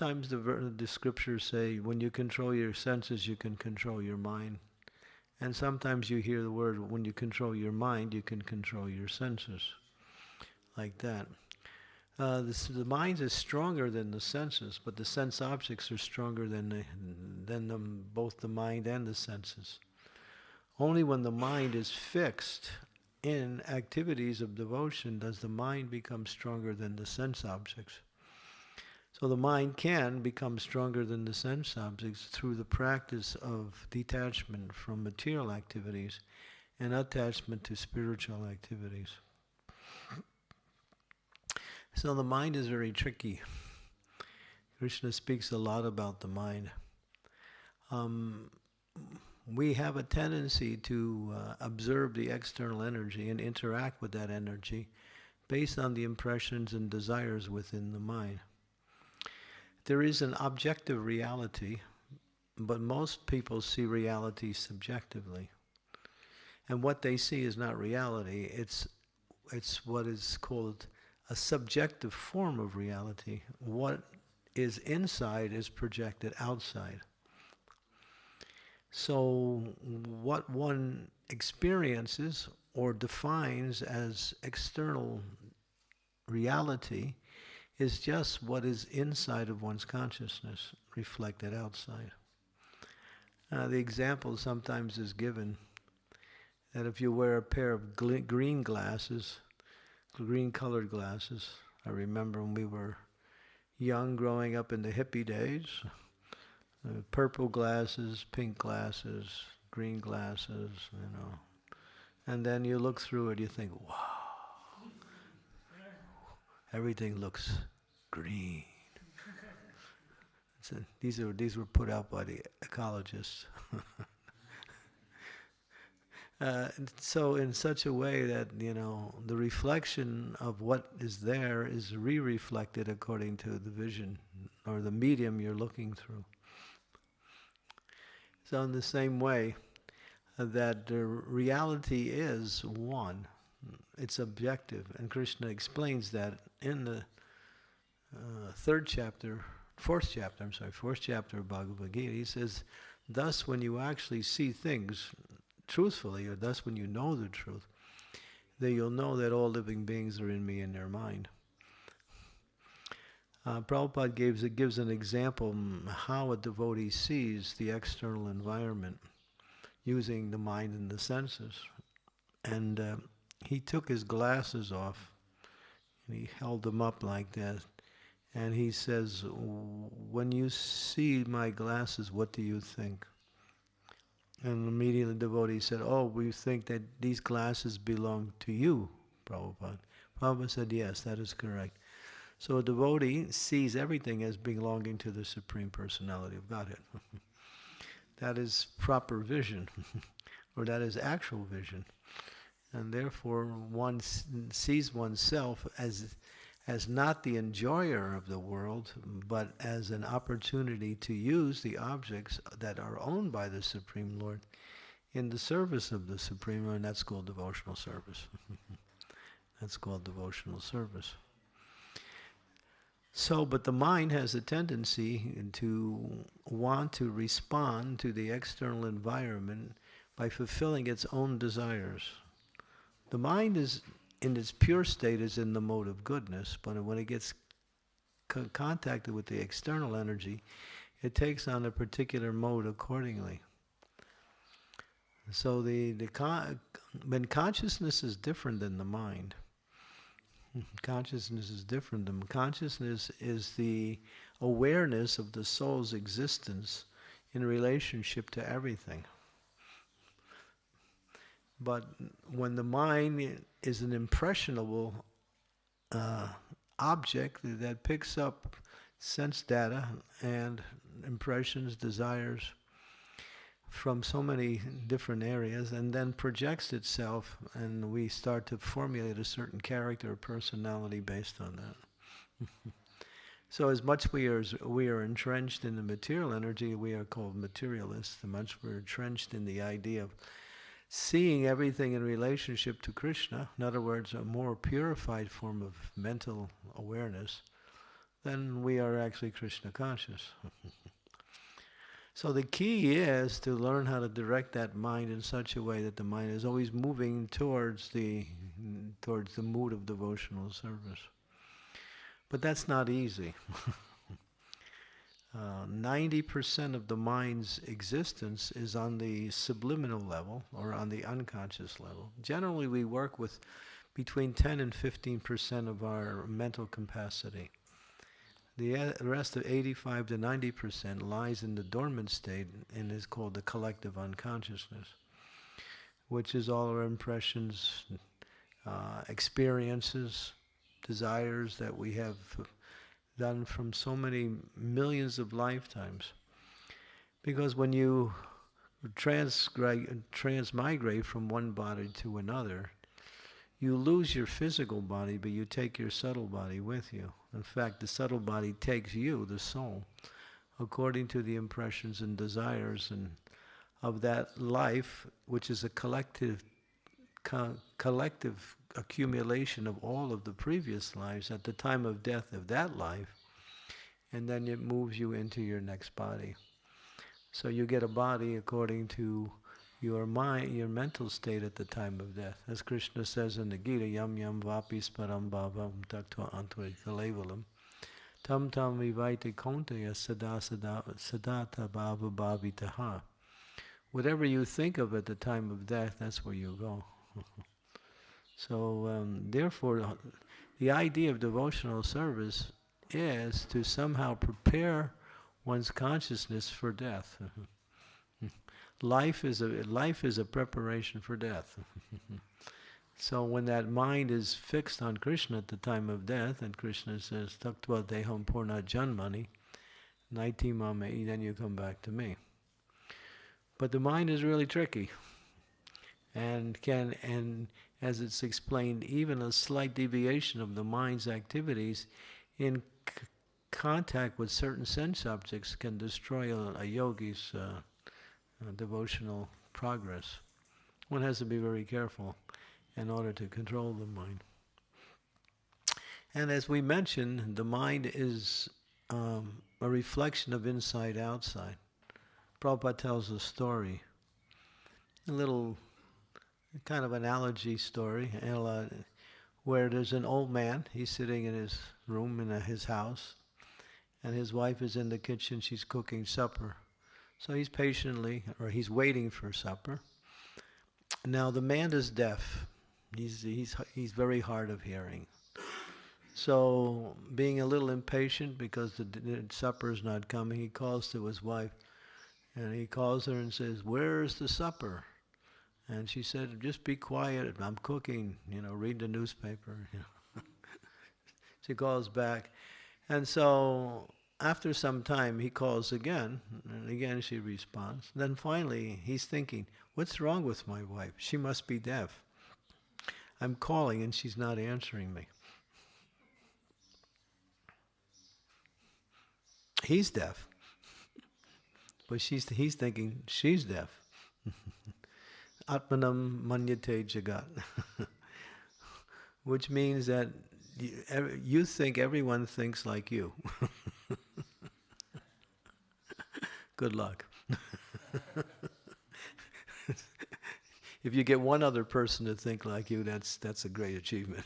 sometimes the scriptures say when you control your senses, you can control your mind. And sometimes you hear the word, when you control your mind, you can control your senses. Like that. The mind is stronger than the senses, but the sense objects are stronger than both the mind and the senses. Only when the mind is fixed in activities of devotion does the mind become stronger than the sense objects. So the mind can become stronger than the sense objects through the practice of detachment from material activities and attachment to spiritual activities. So the mind is very tricky. Krishna speaks a lot about the mind. We have a tendency to observe the external energy and interact with that energy based on the impressions and desires within the mind. There is an objective reality, but most people see reality subjectively. And what they see is not reality, it's what is called a subjective form of reality. What is inside is projected outside. So what one experiences or defines as external reality is just what is inside of one's consciousness, reflected outside. The example sometimes is given that if you wear a pair of green glasses, green-colored glasses, I remember when we were young, growing up in the hippie days, purple glasses, pink glasses, green glasses, and then you look through it, you think, wow, everything looks green. So these were put out by the ecologists. So in such a way that, the reflection of what is there is re-reflected according to the vision or the medium you're looking through. So in the same way that the reality is one, it's objective, and Krishna explains that in the fourth chapter of Bhagavad Gita. He says, thus when you actually see things truthfully, or thus when you know the truth, then you'll know that all living beings are in me in their mind. Prabhupada gives an example how a devotee sees the external environment using the mind and the senses. And he took his glasses off and he held them up like that. And he says, when you see my glasses, what do you think? And immediately the devotee said, oh, we think that these glasses belong to you, Prabhupada. Prabhupada said, yes, that is correct. So a devotee sees everything as belonging to the Supreme Personality of Godhead. That is proper vision, or that is actual vision. And therefore one sees oneself as not the enjoyer of the world, but as an opportunity to use the objects that are owned by the Supreme Lord in the service of the Supreme Lord, and that's called devotional service. That's called devotional service. So, but the mind has a tendency to want to respond to the external environment by fulfilling its own desires. The mind is, in its pure state, is in the mode of goodness, but when it gets contacted with the external energy, it takes on a particular mode accordingly. So when consciousness is different than the mind, consciousness is different. Consciousness is the awareness of the soul's existence in relationship to everything. But when the mind is an impressionable object that picks up sense data and impressions, desires from so many different areas, and then projects itself, and we start to formulate a certain character or personality based on that. So as much we are entrenched in the material energy, we are called materialists. As much we're entrenched in the idea of seeing everything in relationship to Krishna, in other words, a more purified form of mental awareness, then we are actually Krishna conscious. So the key is to learn how to direct that mind in such a way that the mind is always moving towards the mood of devotional service. But that's not easy. 90% of the mind's existence is on the subliminal level or on the unconscious level. Generally, we work with between 10 and 15% of our mental capacity. The rest of 85 to 90% lies in the dormant state and is called the collective unconsciousness, which is all our impressions, experiences, desires that we have done from so many millions of lifetimes. Because when you transmigrate from one body to another, you lose your physical body, but you take your subtle body with you. In fact, the subtle body takes you, the soul, according to the impressions and desires and of that life, which is a collective accumulation of all of the previous lives at the time of death of that life, and then it moves you into your next body. So you get a body according to your mind, your mental state at the time of death. As Krishna says in the Gita, yam yam vapis param bhavam taktva antvarikalevalam tam tam vivaite kontaya sadata bhava bhavitaha. Whatever you think of at the time of death, that's where you go. So therefore, the idea of devotional service is to somehow prepare one's consciousness for death. Life is a preparation for death. So when that mind is fixed on Krishna at the time of death, and Krishna says, Taktva deham purna janmani, naiti mame, then you come back to me. But the mind is really tricky. And as it's explained, even a slight deviation of the mind's activities in contact with certain sense objects can destroy a yogi's devotional progress. One has to be very careful in order to control the mind. And as we mentioned, the mind is a reflection of inside outside. Prabhupada tells a story, a little kind of analogy story, where there's an old man. He's sitting in his room in his house, and his wife is in the kitchen. She's cooking supper. So he's waiting for supper. Now the man is deaf. He's very hard of hearing. So being a little impatient because the supper is not coming, he calls to his wife, and he calls her and says, "Where's the supper?" And she said, "Just be quiet. I'm cooking. Read the newspaper." She calls back, and so after some time, he calls again, and again she responds. Then finally, he's thinking, what's wrong with my wife? She must be deaf. I'm calling, and she's not answering me. He's deaf, but he's thinking she's deaf. Atmanam manyate jagat, which means that you think everyone thinks like you. Good luck. If you get one other person to think like you, that's a great achievement.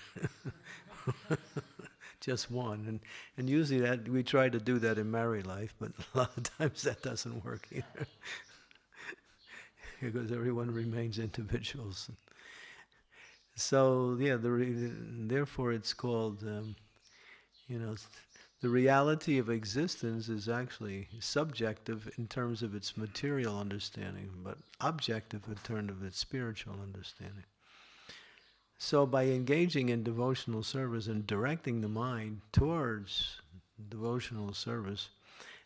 Just one. And usually that we try to do that in married life, but a lot of times that doesn't work either. Because everyone remains individuals. So therefore it's called, the reality of existence is actually subjective in terms of its material understanding, but objective in terms of its spiritual understanding. So by engaging in devotional service and directing the mind towards devotional service,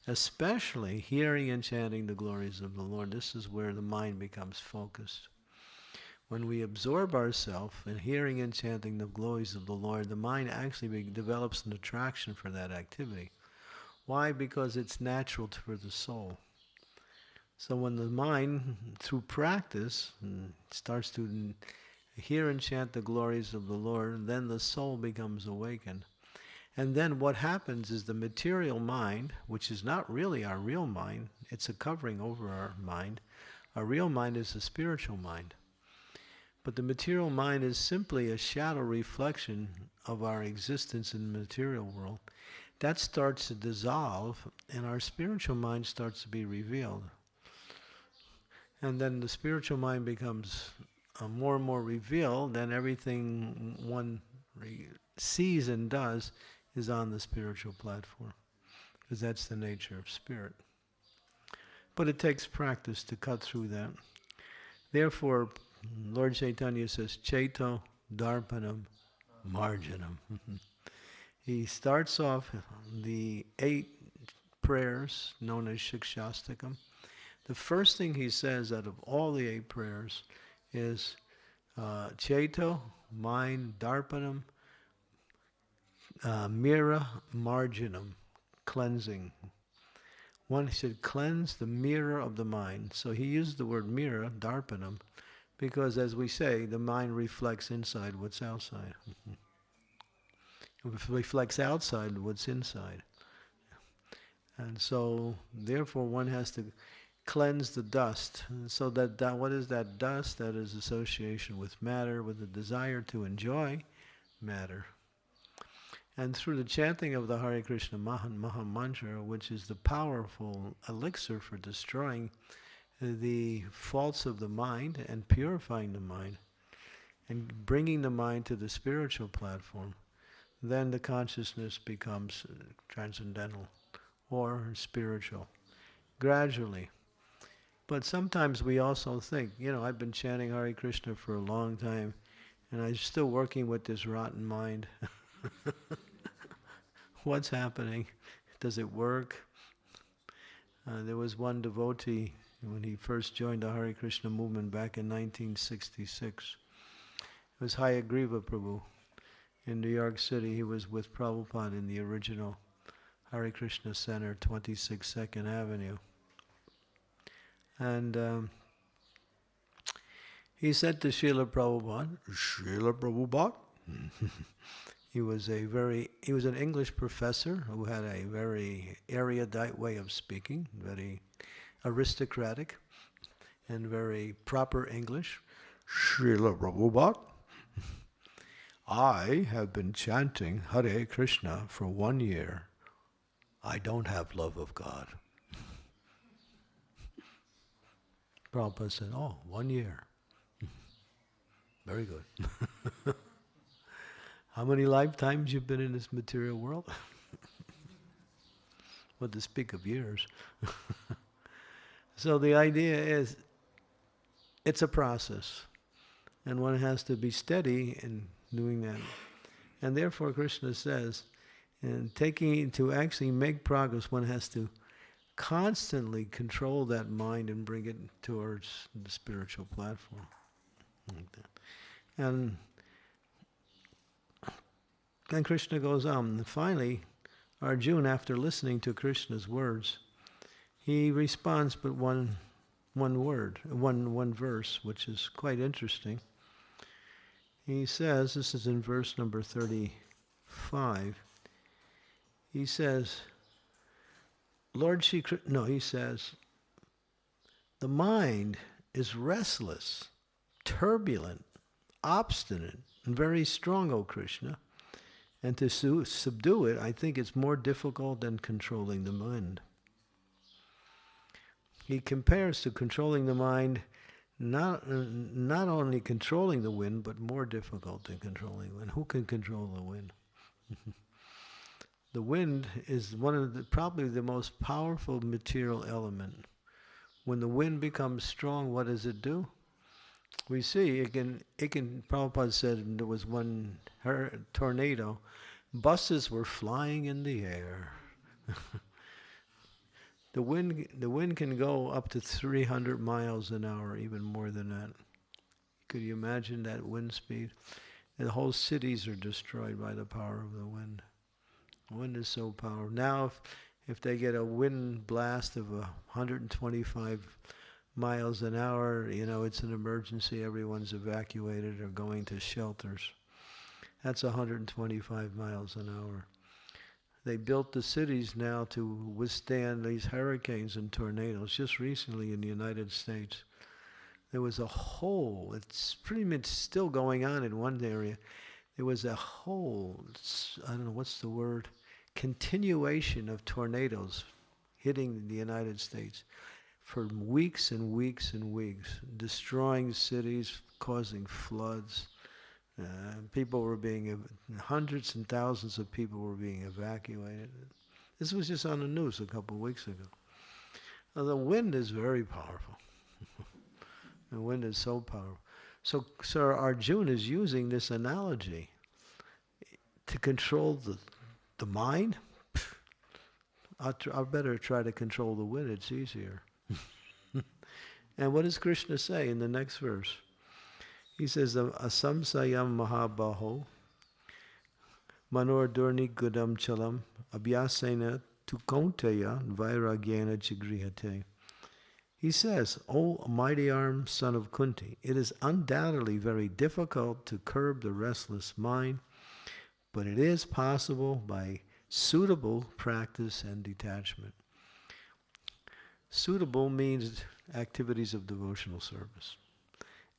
especially hearing and chanting the glories of the Lord, this is where the mind becomes focused. When we absorb ourselves in hearing and chanting the glories of the Lord, the mind actually develops an attraction for that activity. Why? Because it's natural for the soul. So when the mind, through practice, starts to hear and chant the glories of the Lord, then the soul becomes awakened. And then what happens is the material mind, which is not really our real mind, it's a covering over our mind. Our real mind is the spiritual mind. But the material mind is simply a shadow reflection of our existence in the material world. That starts to dissolve, and our spiritual mind starts to be revealed. And then the spiritual mind becomes more and more revealed, then everything one sees and does is on the spiritual platform, because that's the nature of spirit. But it takes practice to cut through that. Therefore, Lord Chaitanya says, Chaito Darpanam Marjanam. He starts off the 8 prayers known as Shikshastakam. The first thing he says out of all the 8 prayers is Chaito, mind, Darpanam, Mira, Marjanam, cleansing. One should cleanse the mirror of the mind. So he used the word mirror, Darpanam, because as we say, the mind reflects inside what's outside. It reflects outside what's inside. And so, therefore, one has to cleanse the dust. And so what is that dust? That is association with matter, with the desire to enjoy matter. And through the chanting of the Hare Krishna Maha Mantra, which is the powerful elixir for destroying the faults of the mind and purifying the mind and bringing the mind to the spiritual platform, then the consciousness becomes transcendental or spiritual, gradually. But sometimes we also think, I've been chanting Hare Krishna for a long time and I'm still working with this rotten mind. What's happening? Does it work? There was one devotee when he first joined the Hare Krishna movement back in 1966. It was Hayagriva Prabhu in New York City. He was with Prabhupada in the original Hare Krishna Center, 26 2nd Avenue. And he said to Srila Prabhupada, he was an English professor who had a very erudite way of speaking, very aristocratic and very proper English. Srila Prabhupada, I have been chanting Hare Krishna for 1 year. I don't have love of God. Prabhupada said, 1 year. Very good. How many lifetimes you've been in this material world? What to speak of years. So the idea is, it's a process. And one has to be steady in doing that. And therefore Krishna says, to actually make progress, one has to constantly control that mind and bring it towards the spiritual platform. Like that. And Krishna goes on. And finally, Arjuna, after listening to Krishna's words, he responds but one verse, which is quite interesting. He says, this is in verse number 35, he says, he says, the mind is restless, turbulent, obstinate, and very strong, O Krishna. And to subdue it, I think it's more difficult than controlling the mind. He compares to controlling the mind, not only controlling the wind, but more difficult than controlling the wind. Who can control the wind? The wind is probably the most powerful material element. When the wind becomes strong, what does it do? We see it can. Prabhupada said there was one tornado. Buses were flying in the air. The wind can go up to 300 miles an hour, even more than that. Could you imagine that wind speed? The whole cities are destroyed by the power of the wind. Wind is so powerful. Now, if they get a wind blast of 125 miles an hour, it's an emergency. Everyone's evacuated or going to shelters. That's 125 miles an hour. They built the cities now to withstand these hurricanes and tornadoes. Just recently in the United States, there was a whole, it's pretty much still going on in one area. There was a whole, I don't know what's the word, continuation of tornadoes hitting the United States for weeks and weeks and weeks, destroying cities, causing floods. People were being, hundreds and thousands of people were being evacuated. This was just on the news a couple of weeks ago. Now, the wind is very powerful. The wind is so powerful. So Sir Arjuna is using this analogy to control the mind. I'll better try to control the wind, it's easier. And what does Krishna say in the next verse? He says, Asamsayam Mahabaho Manor Durni Gudam Chalam Abhyasena Tu Kaunteya Vairagyena Chigrihate. He says, O mighty armed son of Kunti, it is undoubtedly very difficult to curb the restless mind, but it is possible by suitable practice and detachment. Suitable means activities of devotional service.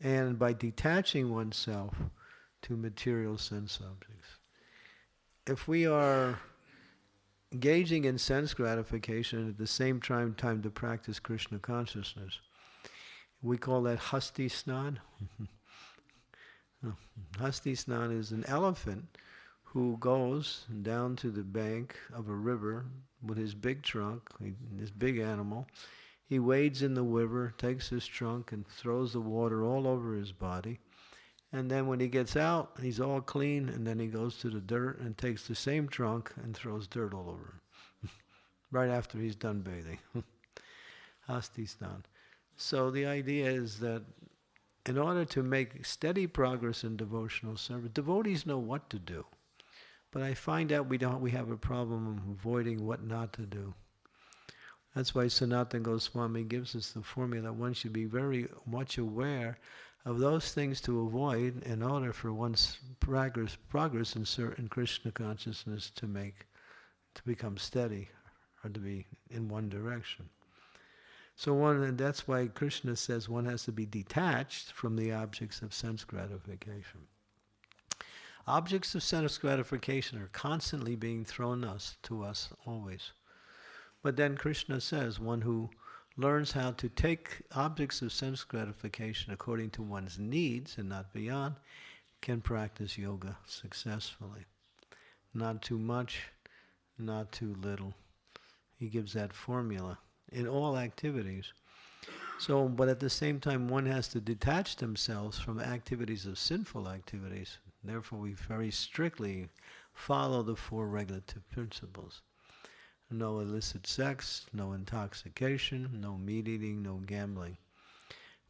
And by detaching oneself to material sense objects. If we are engaging in sense gratification and at the same time to practice Krishna consciousness, we call that Hasti Snan. Hasti Snan is an elephant who goes down to the bank of a river with his big trunk, this big animal. He wades in the river, takes his trunk, and throws the water all over his body. And then when he gets out, he's all clean, and then he goes to the dirt and takes the same trunk and throws dirt all over him. Right after he's done bathing. Hastistan. So the idea is that in order to make steady progress in devotional service, devotees know what to do. But I find out we have a problem of avoiding what not to do. That's why Sanatana Goswami gives us the formula. One should be very much aware of those things to avoid in order for one's progress in certain Krishna consciousness to become steady or to be in one direction. So that's why Krishna says one has to be detached from the objects of sense gratification. Objects of sense gratification are constantly being thrown to us always. But then Krishna says one who learns how to take objects of sense gratification according to one's needs and not beyond can practice yoga successfully. Not too much, not too little. He gives that formula in all activities. So, but at the same time, one has to detach themselves from activities of sinful activities. Therefore, we very strictly follow the four regulative principles. No illicit sex, no intoxication, no meat eating, no gambling.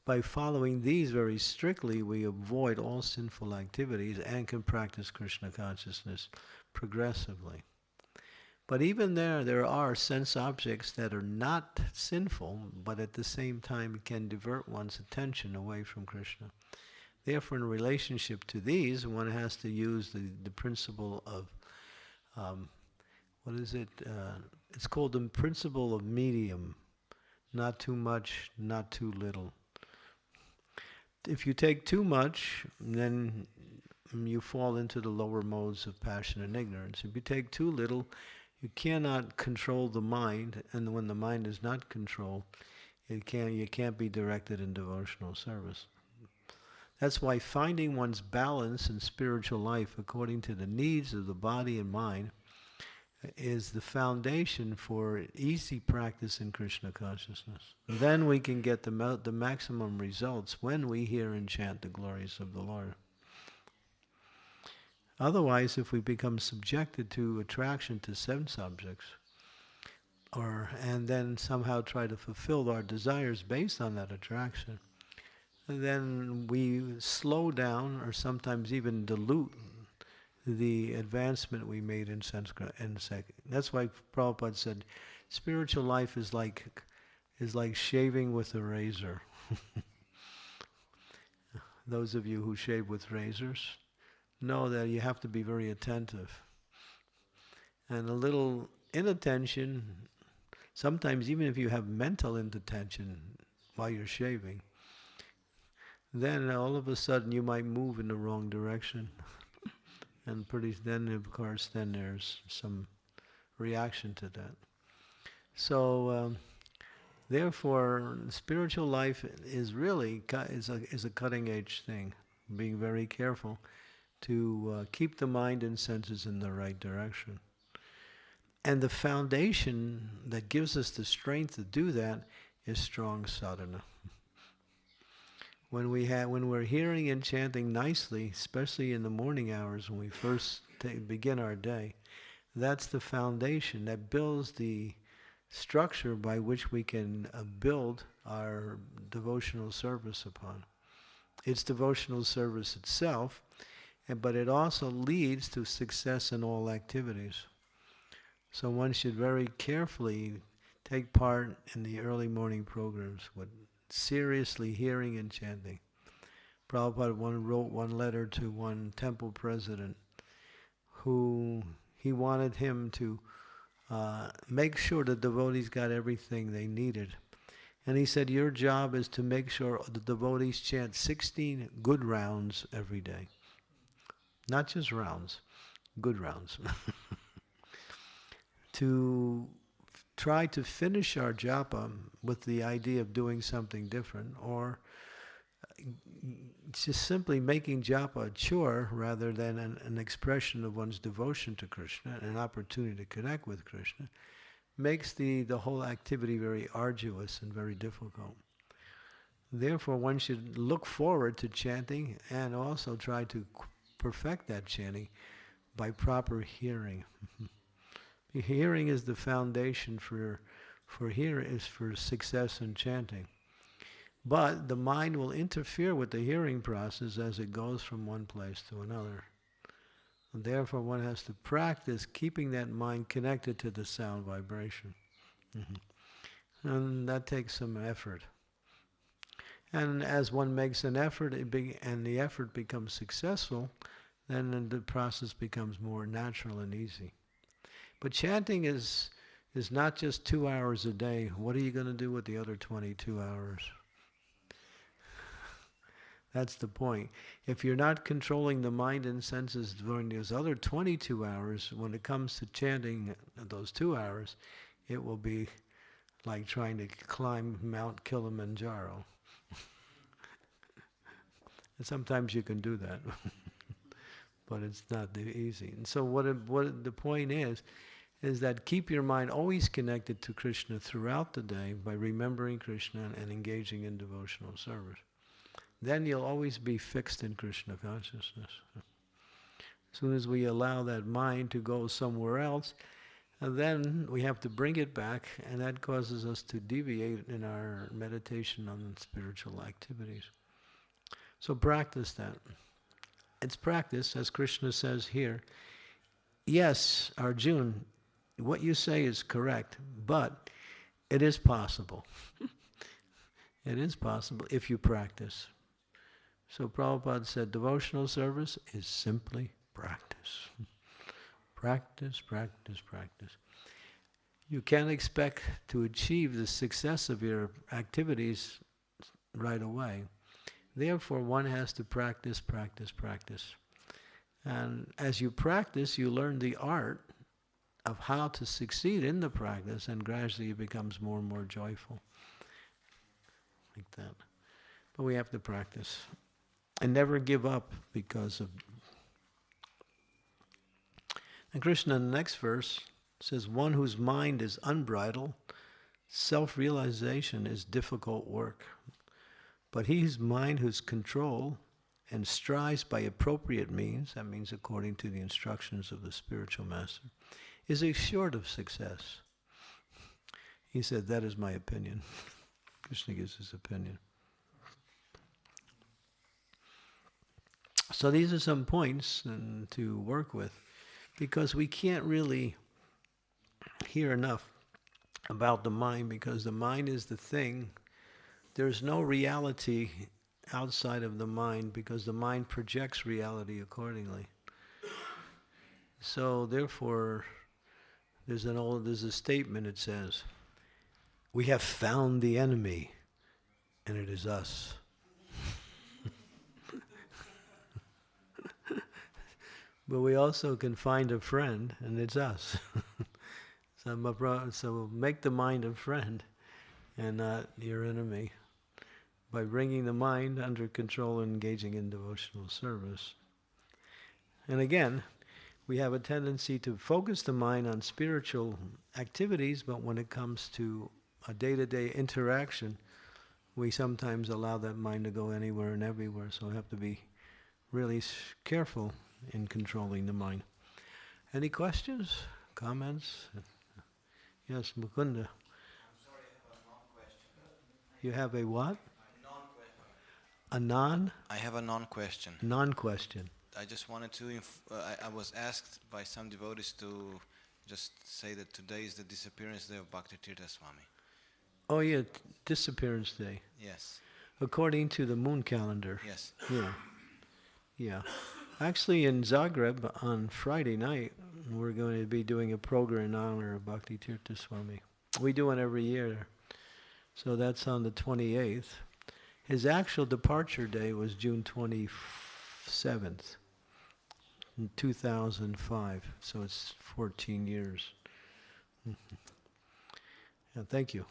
By following these very strictly, we avoid all sinful activities and can practice Krishna consciousness progressively. But even there are sense objects that are not sinful, but at the same time can divert one's attention away from Krishna. Therefore, in relationship to these, one has to use the principle of it's called the principle of medium. Not too much, not too little. If you take too much, then you fall into the lower modes of passion and ignorance. If you take too little, you cannot control the mind, and when the mind is not controlled, you can't be directed in devotional service. That's why finding one's balance in spiritual life according to the needs of the body and mind is the foundation for easy practice in Krishna consciousness. Then we can get the maximum results when we hear and chant the glories of the Lord. Otherwise, if we become subjected to attraction to sense objects, and then somehow try to fulfill our desires based on that attraction, then we slow down or sometimes even dilute the advancement we made in Sanskrit. That's why Prabhupada said, spiritual life is like shaving with a razor. Those of you who shave with razors know that you have to be very attentive. And a little inattention, sometimes even if you have mental inattention while you're shaving, then all of a sudden you might move in the wrong direction. And then of course then there's some reaction to that. So therefore, spiritual life is really is a cutting edge thing. Being very careful to keep the mind and senses in the right direction. And the foundation that gives us the strength to do that is strong sadhana. When we're hearing and chanting nicely, especially in the morning hours when we first begin our day, that's the foundation that builds the structure by which we can build our devotional service upon. It's devotional service itself, but it also leads to success in all activities. So one should very carefully take part in the early morning programs with seriously hearing and chanting. Prabhupada wrote one letter to one temple president who he wanted him to make sure the devotees got everything they needed. And he said, your job is to make sure the devotees chant 16 good rounds every day. Not just rounds, good rounds. To try to finish our japa with the idea of doing something different, or just simply making japa a chore rather than an expression of one's devotion to Krishna, an opportunity to connect with Krishna, makes the whole activity very arduous and very difficult. Therefore, one should look forward to chanting and also try to perfect that chanting by proper hearing. Hearing is the foundation for success in chanting. But the mind will interfere with the hearing process as it goes from one place to another. And therefore, one has to practice keeping that mind connected to the sound vibration. And that takes some effort. And as one makes an effort and the effort becomes successful, then the process becomes more natural and easy. But chanting is not just 2 hours a day. What are you going to do with the other 22 hours? That's the point. If you're not controlling the mind and senses during those other 22 hours, when it comes to chanting those 2 hours, it will be like trying to climb Mount Kilimanjaro. And sometimes you can do that, but it's not easy. And so what the point is that keep your mind always connected to Krishna throughout the day by remembering Krishna and engaging in devotional service. Then you'll always be fixed in Krishna consciousness. As soon as we allow that mind to go somewhere else, then we have to bring it back, and that causes us to deviate in our meditation on spiritual activities. So practice that. It's practice, as Krishna says here. Yes, Arjun, what you say is correct, but it is possible. It is possible if you practice. So Prabhupada said devotional service is simply practice. Practice, practice, practice. You can't expect to achieve the success of your activities right away. Therefore, one has to practice, practice, practice. And as you practice, you learn the art of how to succeed in the practice, and gradually it becomes more and more joyful. Like that. But we have to practice. And never give up because of... And Krishna in the next verse says, one whose mind is unbridled, self-realization is difficult work. But his mind whose control and strives by appropriate means, that means according to the instructions of the spiritual master, is assured of success. He said, that is my opinion. Krishna gives his opinion. So these are some points to work with, because we can't really hear enough about the mind, because the mind is the thing. There's no reality outside of the mind, because the mind projects reality accordingly. So therefore, there's a statement that says, "We have found the enemy, and it is us." But we also can find a friend, and it's us. So make the mind a friend and not your enemy by bringing the mind under control and engaging in devotional service. And again, we have a tendency to focus the mind on spiritual activities, but when it comes to a day-to-day interaction, we sometimes allow that mind to go anywhere and everywhere, so we have to be really careful in controlling the mind. Any questions, comments? Yes, Mukunda. I'm sorry, I have a non-question. You have a what? Non-question. A non? I have a non-question. Non-question. I just wanted to, I was asked by some devotees to just say that today is the disappearance day of Bhakti Tirtha Swami. Oh yeah, disappearance day. Yes. According to the moon calendar. Yes. Yeah. Yeah. Actually, in Zagreb on Friday night, we're going to be doing a program in honor of Bhakti Tirtha Swami. We do it every year. So that's on the 28th. His actual departure day was June 27th, in 2005. So it's 14 years. Yeah, thank you.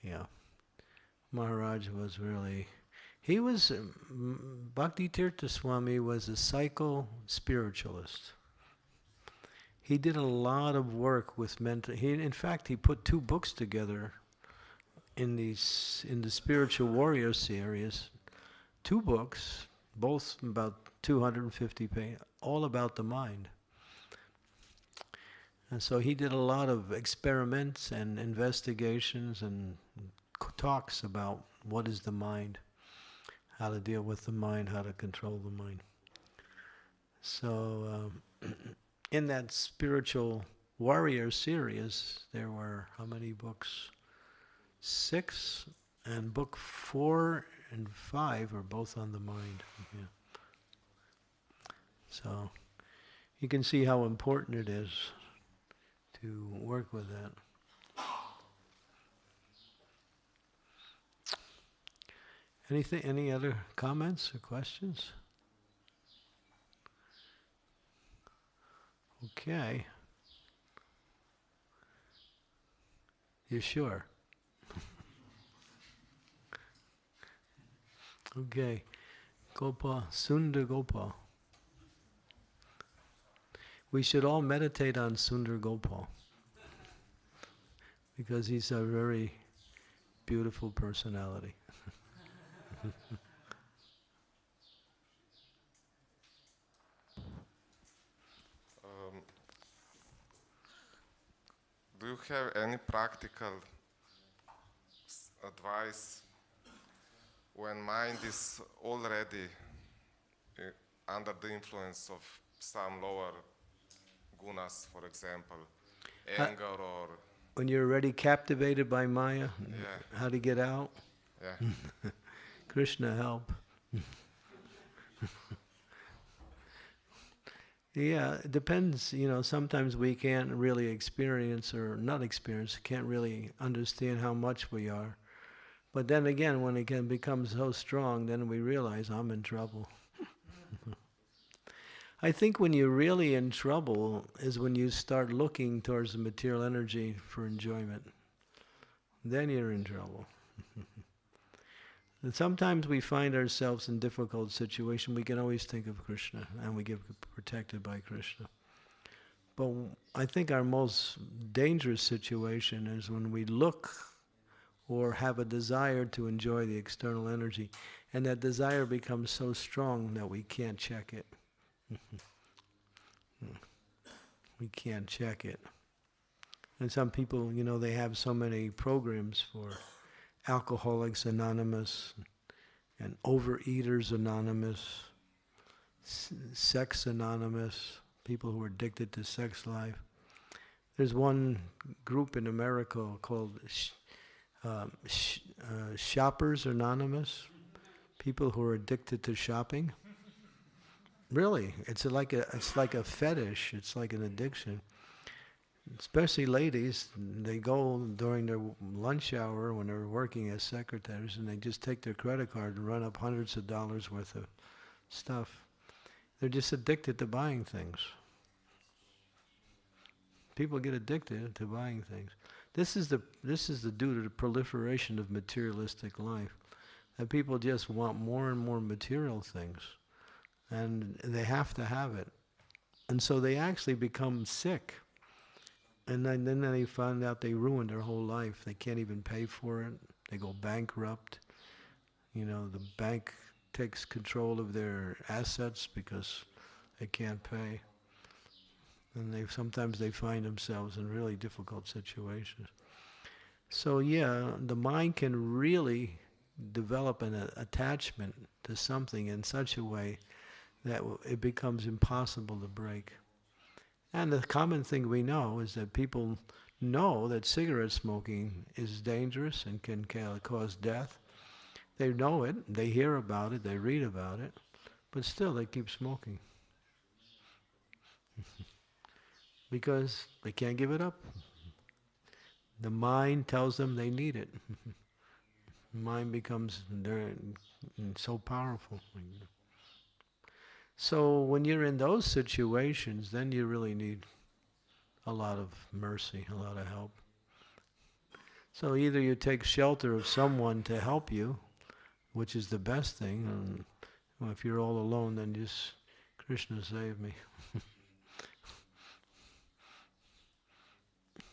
Yeah. Maharaj was really... He was, Bhakti Tirtha Swami was a psycho-spiritualist. He did a lot of work with mental, in fact, he put 2 books together in the Spiritual Warrior series. 2 books, both about 250 pages, all about the mind. And so he did a lot of experiments and investigations and talks about what is the mind, how to deal with the mind, how to control the mind. So in that Spiritual Warrior series, there were how many books? 6, and book 4 and 5 are both on the mind. Yeah. So you can see how important it is to work with that. Anything? Any other comments or questions? Okay. You sure? Okay. Gopal, Sundar Gopal. We should all meditate on Sundar Gopal because he's a very beautiful personality. Do you have any practical advice when mind is already under the influence of some lower gunas, for example, anger or... When you're already captivated by Maya, Yeah. how to get out? Yeah. Krishna help. Yeah, it depends. You know, sometimes we can't really experience, or not experience, can't really understand how much we are. But then again, when it can become so strong, then we realize I'm in trouble. I think when you're really in trouble is when you start looking towards the material energy for enjoyment. Then you're in trouble. And sometimes we find ourselves in difficult situations. We can always think of Krishna, and we get protected by Krishna. But I think our most dangerous situation is when we look or have a desire to enjoy the external energy, and that desire becomes so strong that we can't check it. We can't check it. And some people, you know, they have so many programs for Alcoholics Anonymous and Overeaters Anonymous, Sex Anonymous, people who are addicted to sex life. There's one group in America called Shoppers Anonymous, people who are addicted to shopping. Really, it's like a fetish. It's like an addiction. especially ladies, they go during their lunch hour when they're working as secretaries, and they just take their credit card and run up hundreds of dollars worth of stuff. They're just addicted to buying things. People get addicted to buying things. This is due to the proliferation of materialistic life. And people just want more and more material things, and they have to have it. And so they actually become sick. And then they find out they ruined their whole life. They can't even pay for it. They go bankrupt. The bank takes control of their assets because they can't pay. And sometimes they find themselves in really difficult situations. So yeah, the mind can really develop an attachment to something in such a way that it becomes impossible to break. And the common thing we know is that people know that cigarette smoking is dangerous and can cause death. They know it, they hear about it, they read about it, but still they keep smoking. Because they can't give it up. The mind tells them they need it. Mind becomes so powerful. So when you're in those situations, then you really need a lot of mercy, a lot of help. So either you take shelter of someone to help you, which is the best thing, and well, if you're all alone, then just, Krishna save me.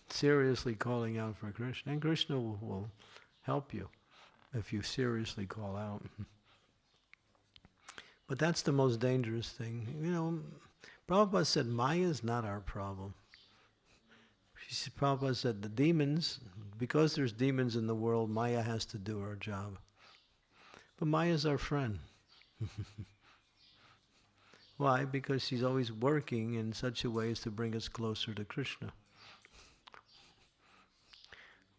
Seriously calling out for Krishna, and Krishna will help you if you seriously call out. But that's the most dangerous thing. Prabhupada said Maya is not our problem. Prabhupada said the demons, because there's demons in the world, Maya has to do her job. But Maya is our friend. Why? Because she's always working in such a way as to bring us closer to Krishna.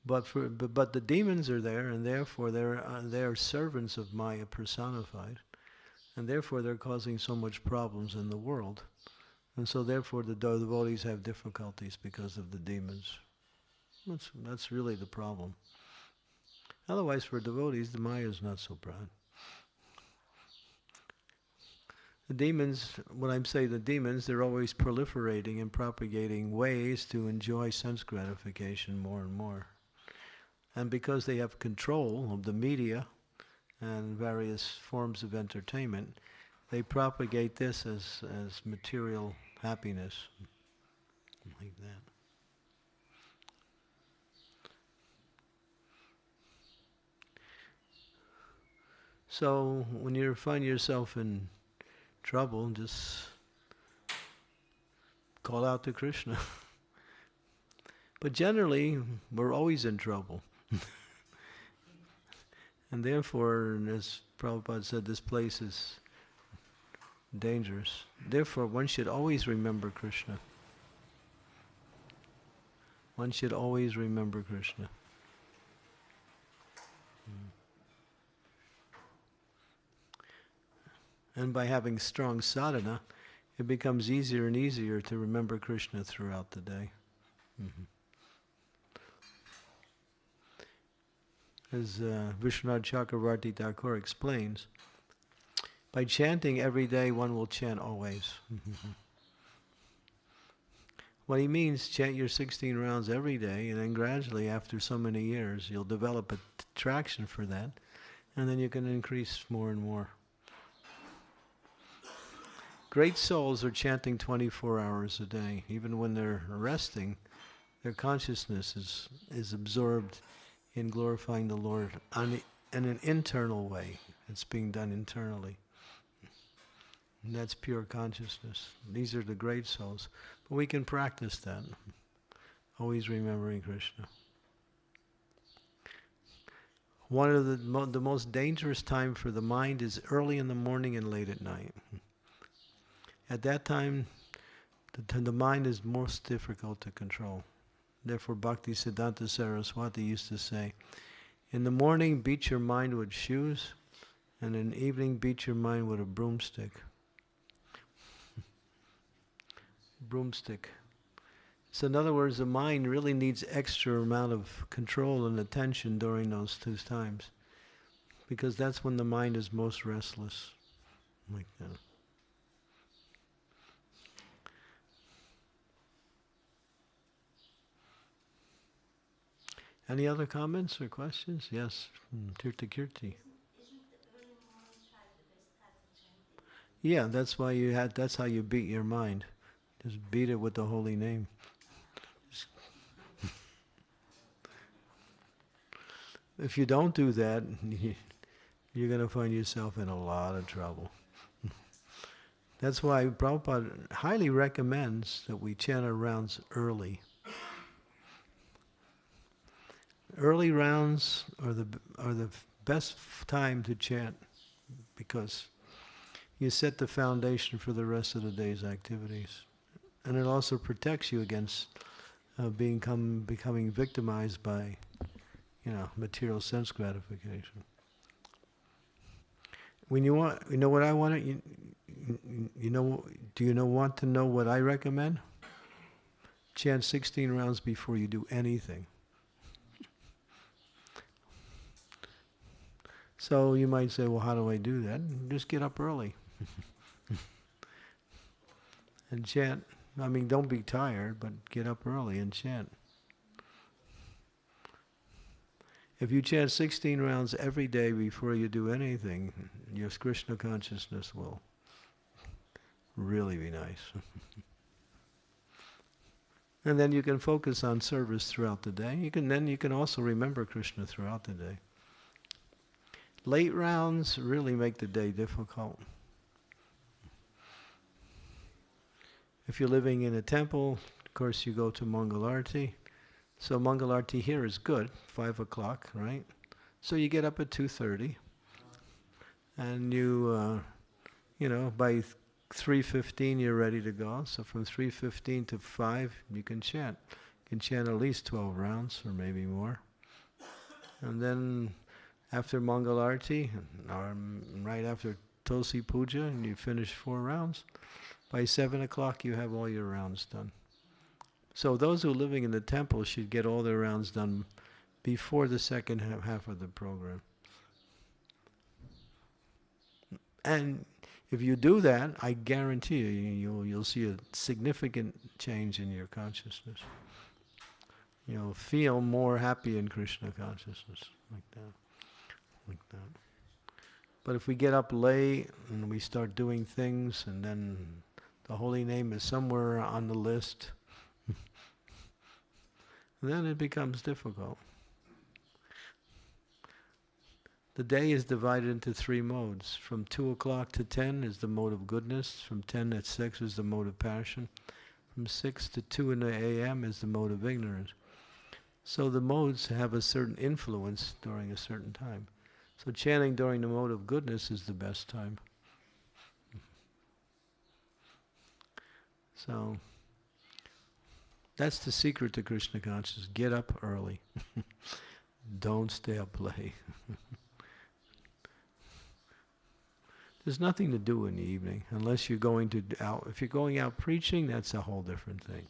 But the demons are there, and therefore they're servants of Maya personified, and therefore they're causing so much problems in the world, and so therefore the devotees have difficulties because of the demons. That's really the problem. Otherwise, for devotees, the Maya is not so bad. The demons, when I say the demons, they're always proliferating and propagating ways to enjoy sense gratification more and more. And because they have control of the media and various forms of entertainment, they propagate this as material happiness, like that. So when you find yourself in trouble, just call out to Krishna. But generally, we're always in trouble. And therefore, as Prabhupada said, this place is dangerous. Therefore, one should always remember Krishna. One should always remember Krishna. And by having strong sadhana, it becomes easier and easier to remember Krishna throughout the day. As Vishwanath Chakravarti Thakur explains, by chanting every day, one will chant always. What he means, chant your 16 rounds every day, and then gradually, after so many years, you'll develop a traction for that, and then you can increase more and more. Great souls are chanting 24 hours a day. Even when they're resting, their consciousness is absorbed in glorifying the Lord in an internal way. It's being done internally. And that's pure consciousness. These are the great souls. But we can practice that, always remembering Krishna. One of the most dangerous time for the mind is early in the morning and late at night. At that time, the mind is most difficult to control. Therefore, Bhaktisiddhanta Saraswati used to say, in the morning, beat your mind with shoes, and in the evening, beat your mind with a broomstick. Broomstick. So in other words, the mind really needs extra amount of control and attention during those 2 times, because that's when the mind is most restless, like that. Any other comments or questions? Yes, Tirtha Kirti. Yeah, that's why that's how you beat your mind. Just beat it with the holy name. If you don't do that, you're going to find yourself in a lot of trouble. That's why Prabhupada highly recommends that we chant our rounds early. Early rounds are the best time to chant, because you set the foundation for the rest of the day's activities. And it also protects you against becoming victimized by, material sense gratification. When you know what I want, do you want to know what I recommend? Chant 16 rounds before you do anything. So you might say, well, how do I do that? Just get up early and chant. I mean, don't be tired, but get up early and chant. If you chant 16 rounds every day before you do anything, your Krishna consciousness will really be nice. And then you can focus on service throughout the day. You can also remember Krishna throughout the day. Late rounds really make the day difficult. If you're living in a temple, of course you go to Mangalarti. So Mangalarti here is good, 5 o'clock, right? So you get up at 2:30, and by 3:15 you're ready to go. So from 3:15 to 5 you can chant. You can chant at least 12 rounds or maybe more. And then after Mangalarti, or right after Tulsi Puja, and you finish 4 rounds, by 7 o'clock you have all your rounds done. So those who are living in the temple should get all their rounds done before the second half of the program. And if you do that, I guarantee you'll see a significant change in your consciousness. You'll feel more happy in Krishna consciousness, like that. But if we get up late and we start doing things, and then the holy name is somewhere on the list, then it becomes difficult. The day is divided into 3 modes. From 2 o'clock to 10 is the mode of goodness. From 10 to 6 is the mode of passion. From 6 to 2 in the a.m. is the mode of ignorance. So the modes have a certain influence during a certain time. So chanting during the mode of goodness is the best time. So that's the secret to Krishna consciousness. Get up early. Don't stay up late. There's nothing to do in the evening unless you're going out. If you're going out preaching, that's a whole different thing.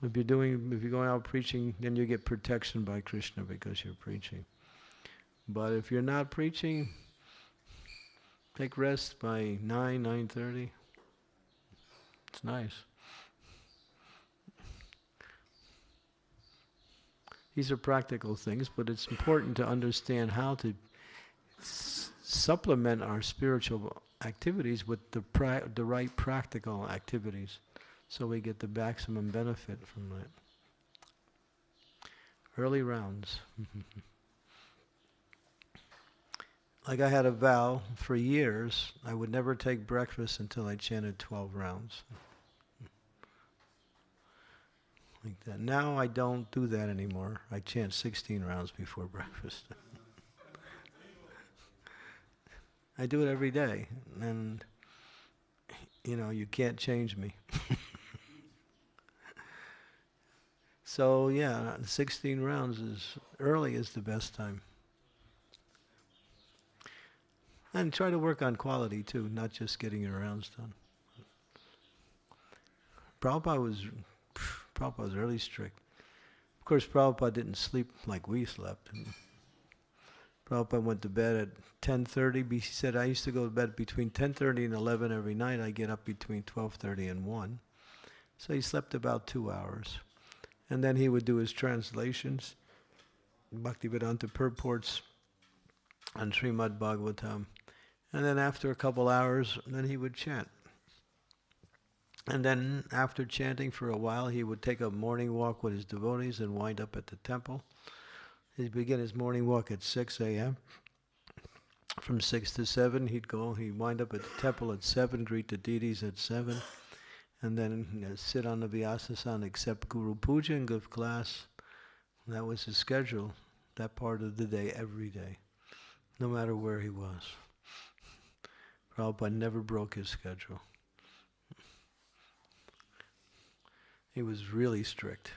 If you're going out preaching, then you get protection by Krishna because you're preaching. But if you're not preaching, take rest by 9:30. It's nice. These are practical things, but it's important to understand how to supplement our spiritual activities with the right practical activities, so we get the maximum benefit from that. Early rounds. Like I had a vow for years, I would never take breakfast until I chanted 12 rounds. Like that. Now I don't do that anymore. I chant 16 rounds before breakfast. I do it every day, and you can't change me. So yeah, 16 rounds early is the best time. And try to work on quality too, not just getting your rounds done. Prabhupada was Prabhupada was really strict. Of course, Prabhupada didn't sleep like we slept. Prabhupada went to bed at 10:30. He said, I used to go to bed between 10:30 and 11 every night. I get up between 12:30 and 1. So he slept about 2 hours. And then he would do his translations, Bhaktivedanta purports, and Srimad Bhagavatam. And then after a couple hours, then he would chant. And then after chanting for a while, he would take a morning walk with his devotees and wind up at the temple. He'd begin his morning walk at 6 a.m. From 6 to 7, he'd wind up at the temple at 7, greet the deities at 7, and then sit on the Vyasasana, accept Guru Puja and give class. That was his schedule, that part of the day, every day, no matter where he was. Prabhupada never broke his schedule. He was really strict.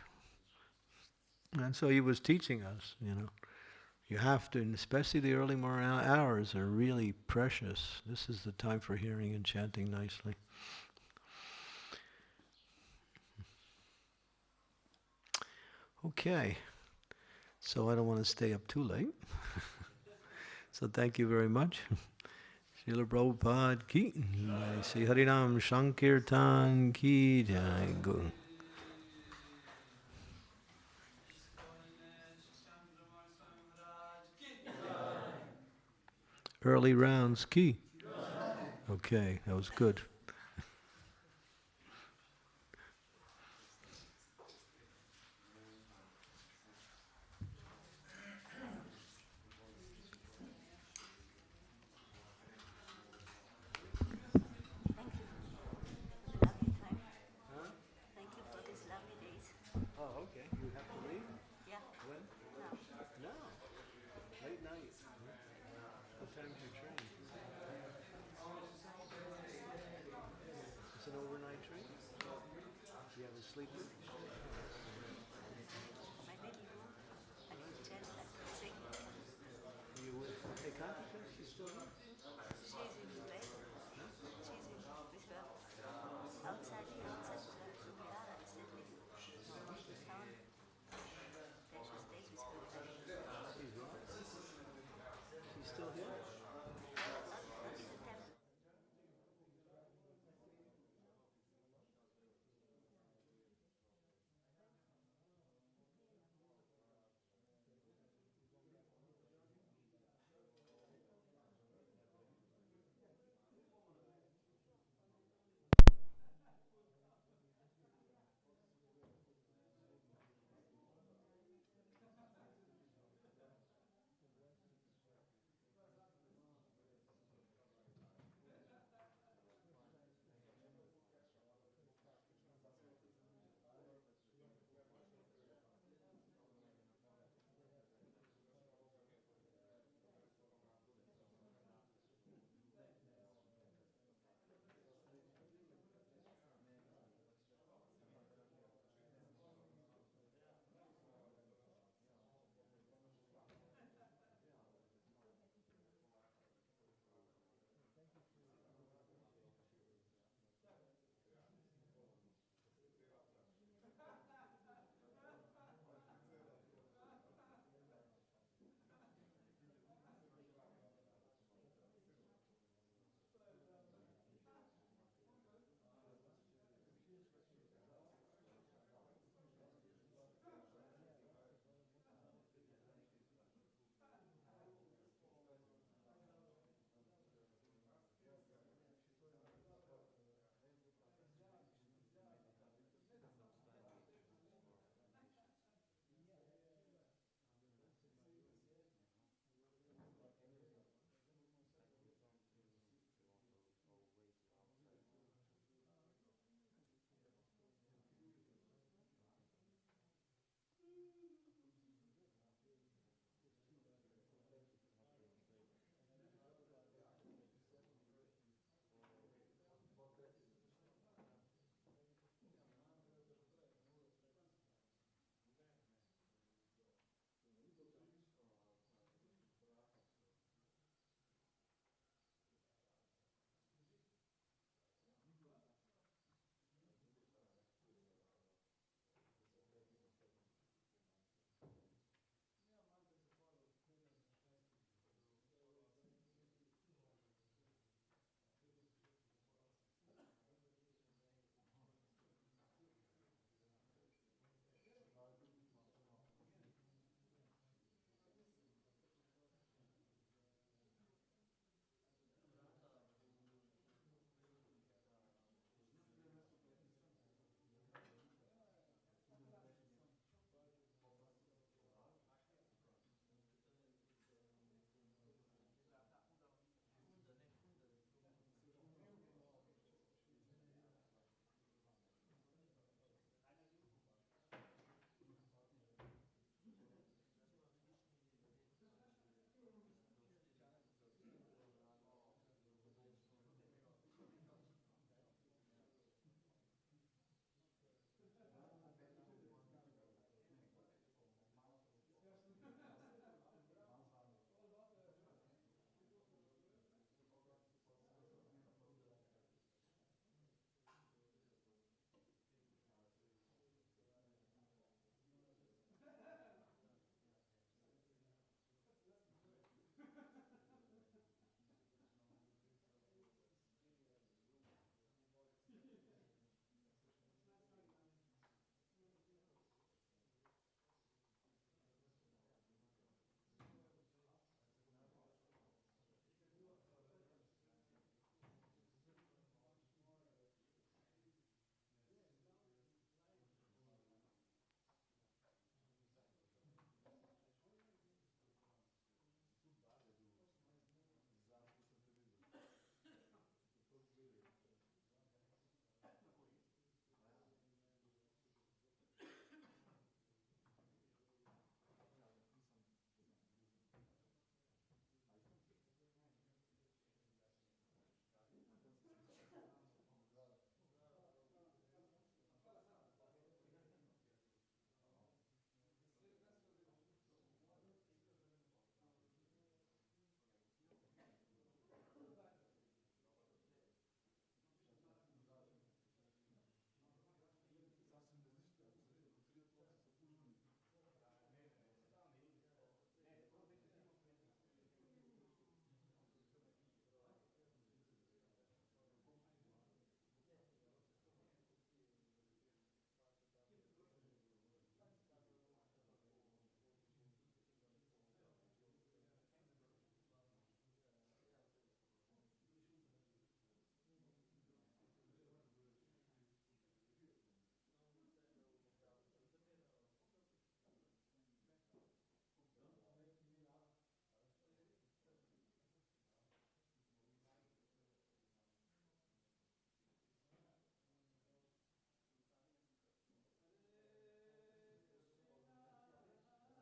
And so he was teaching us, you have to, and especially the early morning hours are really precious. This is the time for hearing and chanting nicely. Okay, so I don't want to stay up too late. So thank you very much. Srila Prabhupada ki jai, Sri Harinam Sankirtan ki jai. Early rounds ki. Okay, that was good. Oh, okay. You have to leave? Yeah. When? No. No. Late night. What time's your train? It's an overnight train? Do you have a sleeper?